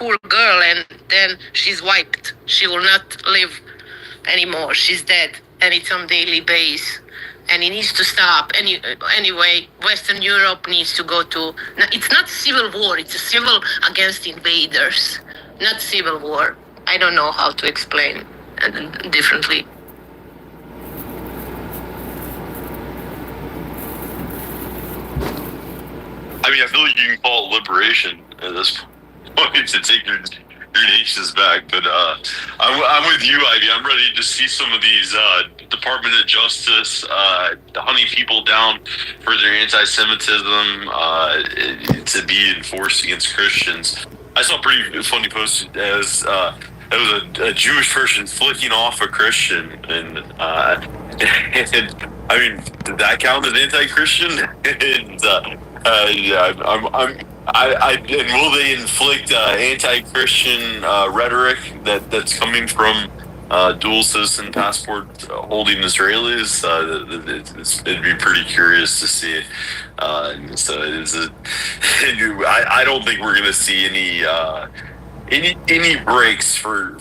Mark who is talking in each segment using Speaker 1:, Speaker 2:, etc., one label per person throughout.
Speaker 1: poor girl, and then she's wiped. She will not live anymore. She's dead, and it's on daily basis. And it needs to stop. Anyway, Western Europe needs to go to. It's not civil war. It's a civil against invaders, not civil war. I don't know how to explain differently.
Speaker 2: I mean, I feel like you can call it liberation at this point to take your nations back. But I'm with you, Ivy. I'm ready to see some of these Department of Justice hunting people down for their anti-Semitism to be enforced against Christians. I saw a pretty funny post as it was a Jewish person flicking off a Christian, and and I mean, did that count as anti-Christian? And yeah, and will they inflict anti-Christian rhetoric that's coming from dual citizen passport holding Israelis? It'd be pretty curious to see. So I don't think we're going to see any breaks for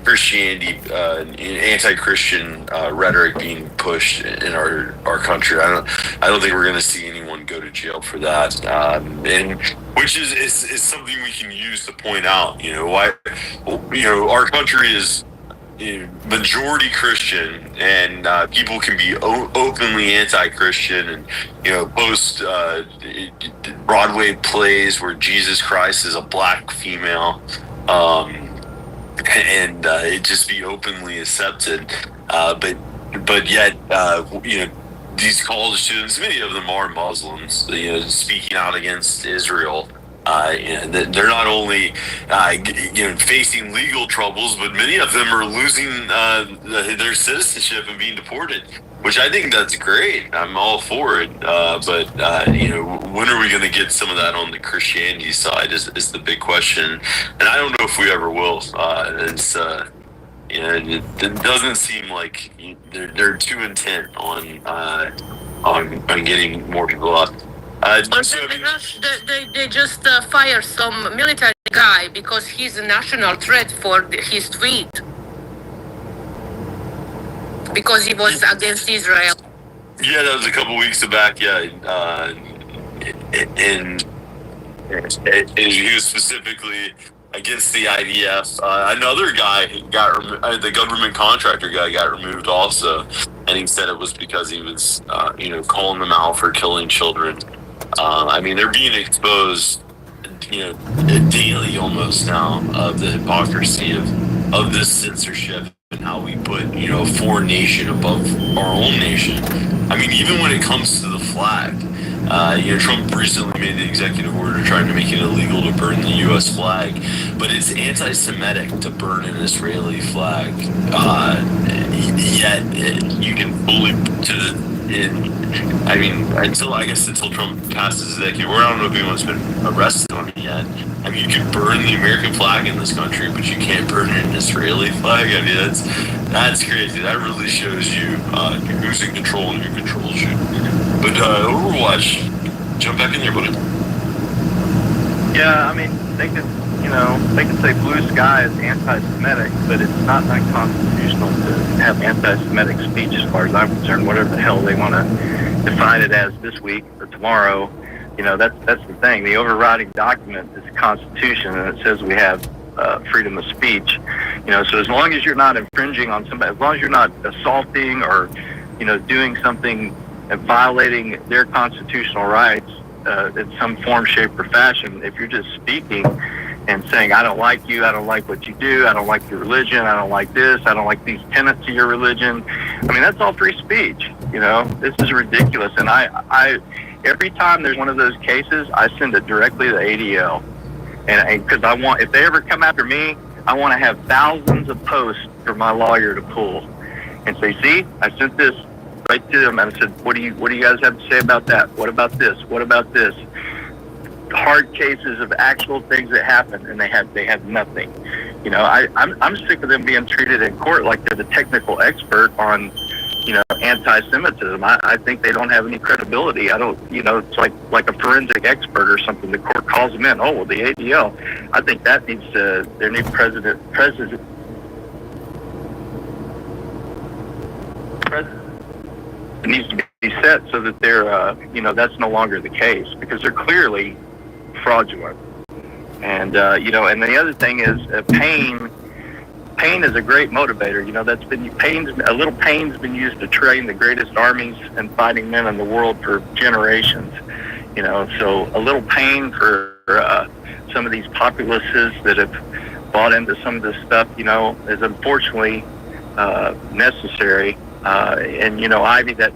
Speaker 2: Christianity, anti-Christian rhetoric being pushed in our country. I don't think we're going to see anyone go to jail for that, and which is something we can use to point out. Why our country is majority Christian, and people can be openly anti-Christian, and post Broadway plays where Jesus Christ is a black female. And it just be openly accepted, but yet these college students, many of them are Muslims, speaking out against Israel. They're not only facing legal troubles, but many of them are losing their citizenship and being deported, which I think that's great. I'm all for it. But when are we going to get some of that on the Christianity side is the big question. And I don't know if we ever will. It doesn't seem like they're too intent on getting more people up.
Speaker 1: They just fire some military guy because he's a national threat for his tweet. Because he was against Israel.
Speaker 2: Yeah, that was a couple weeks back. Yeah, and he was specifically against the IDF. Another guy the government contractor guy got removed also, and he said it was because he was, calling them out for killing children. I mean, they're being exposed, daily almost now of the hypocrisy of this censorship. And how we put, a foreign nation above our own nation. I mean, even when it comes to the flag, Trump recently made the executive order trying to make it illegal to burn the U.S. flag, but it's anti-Semitic to burn an Israeli flag. Yet you can fully until Trump passes his executive order. I don't know if anyone's been arrested on it yet. I mean, you can burn the American flag in this country, but you can't burn an Israeli flag. I mean, that's crazy. That really shows you who's in control and who controls you. But Overwatch, jump back in there, buddy.
Speaker 3: Yeah, I mean, they can say blue sky is anti-Semitic, but it's not unconstitutional to have anti-Semitic speech as far as I'm concerned, whatever the hell they want to define it as this week or tomorrow. That's the thing. The overriding document is the Constitution, and it says we have freedom of speech. So as long as you're not infringing on somebody, as long as you're not assaulting or, doing something and violating their constitutional rights in some form, shape, or fashion, if you're just speaking and saying, I don't like you, I don't like what you do, I don't like your religion, I don't like this, I don't like these tenets of your religion. I mean, that's all free speech. This is ridiculous. And I every time there's one of those cases, I send it directly to ADL. And because if they ever come after me, I want to have thousands of posts for my lawyer to pull and say, see, I sent this right to them and I said, what do you guys have to say about that? What about this? What about this? Hard cases of actual things that happen, and they have nothing. I'm sick of them being treated in court like they're the technical expert on anti-Semitism. I think they don't have any credibility. I don't, it's like a forensic expert or something. The court calls them in. Oh, well, the ADL. I think that needs their new president needs to be set so that they're, that's no longer the case, because they're clearly fraudulent. And, and the other thing is pain is a great motivator. A little pain's been used to train the greatest armies and fighting men in the world for generations. So a little pain for some of these populaces that have bought into some of this stuff, is unfortunately necessary. And Ivy, that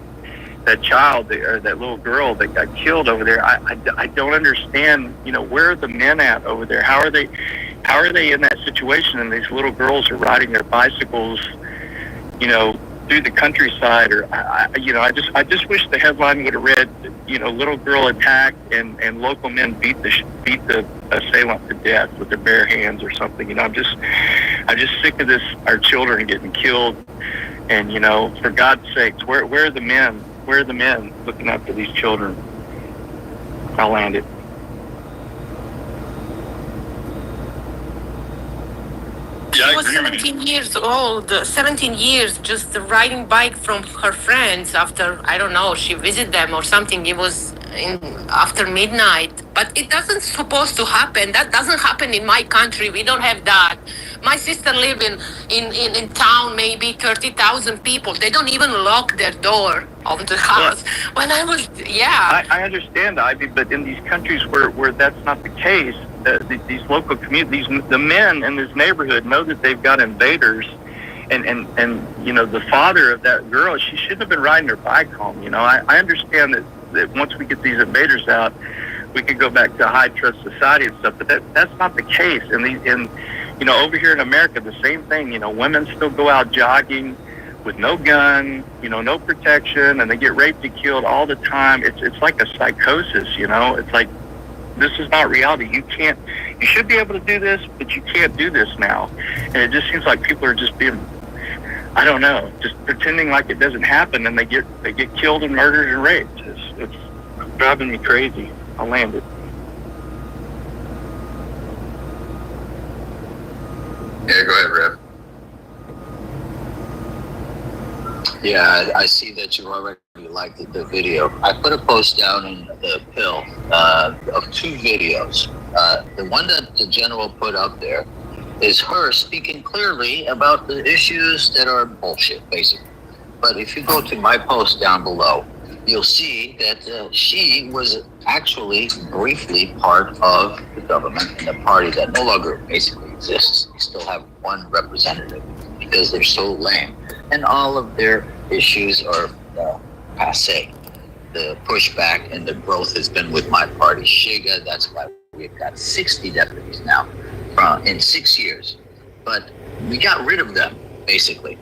Speaker 3: child or that little girl that got killed over there, I don't understand. Where are the men at over there? How are they in that situation? And these little girls are riding their bicycles, through the countryside. Or I just wish the headline would have read, little girl attacked and local men beat the assailant to death with their bare hands or something. I'm just sick of this. Our children getting killed, and for God's sakes, where are the men? Where are the men looking after these children? I'll land it.
Speaker 2: Yeah,
Speaker 1: She was 17 years old, 17 years, just riding bike from her friends after, I don't know, she visited them or something. It was after midnight. But it doesn't supposed to happen. That doesn't happen in my country. We don't have that. My sister live in town, maybe 30,000 people. They don't even lock their door of the house. When I was,
Speaker 3: I understand, Ivy, but in these countries where that's not the case, these local communities, the men in this neighborhood know that they've got invaders, and the father of that girl, she shouldn't have been riding her bike home. I understand that once we get these invaders out, we could go back to a high trust society and stuff, but that's not the case. And over here in America, the same thing. Women still go out jogging with no gun, no protection, and they get raped and killed all the time. It's like a psychosis. It's like, this is not reality. You should be able to do this, but you can't do this now. And it just seems like people are just being, I don't know, just pretending like it doesn't happen, and they get killed and murdered and raped. It's driving me crazy. I'll land it.
Speaker 4: Yeah, go ahead, Rev. Yeah, I see that you already liked the video. I put a post down in the Pill of 2 videos. The one that the general put up there is her speaking clearly about the issues that are bullshit, basically. But if you go to my post down below, you'll see that she was actually briefly part of the government and the party that no longer basically exists. You still have one representative because they're so lame. And all of their issues are passé. The pushback and the growth has been with my party, Shiga. That's why we've got 60 deputies now in 6 years. But we got rid of them, basically.